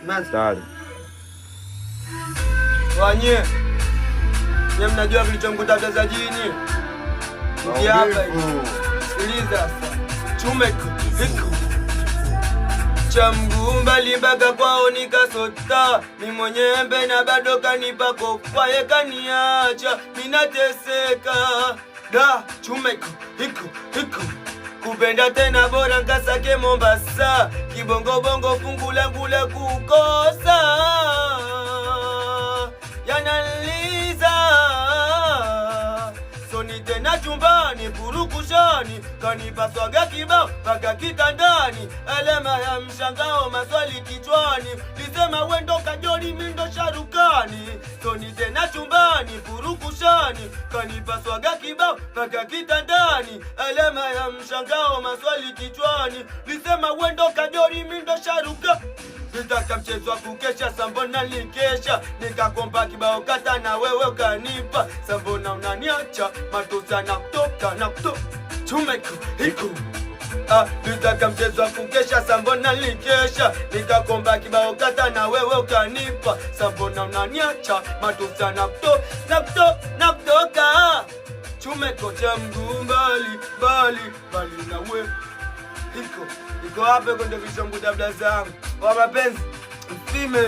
Mastari. Wanye mnajua kilichomkuta mtazajini? Hapa sikiliza sasa. Chumeko hiko cha mguu mbali mpaka kwao nikasota, ni mwenyembe na bado kanipa kofa, ye kaniacha minateseka. Da chumeko hiko kupenda tena bora nkasake Mombasa, kibongo bongo fungu langu la kukosa yanaliza. Soni tena chumbani purukushani, kanipa swaga kibao paka kitandani, alama ya mshangao maswali kichwani, lisema wendo Kajoli mindo Sharukani. Soni tena chumbani purukushani, kanipa swaga kibao paka kitandani, alama ya mshangao maswali kichwani, lisema wendo Kajoli mindo Sharukani. Nitaka mchezo wa kukesha, sambona nikesha, nikakomba kibao kata na wewe ukanipa, sambona unaniacha matosa na kutoka chumeko hiko. Nitaka mchezo wa kukesha, sambona nikesha, nikakomba kibao kata na wewe ukanipa, sambona unaniacha matosa na kutoka chumeko cha mguu mbali na wewe hiko hapa. Kwenda vishongu dabla zangu wa mapenzi mfime.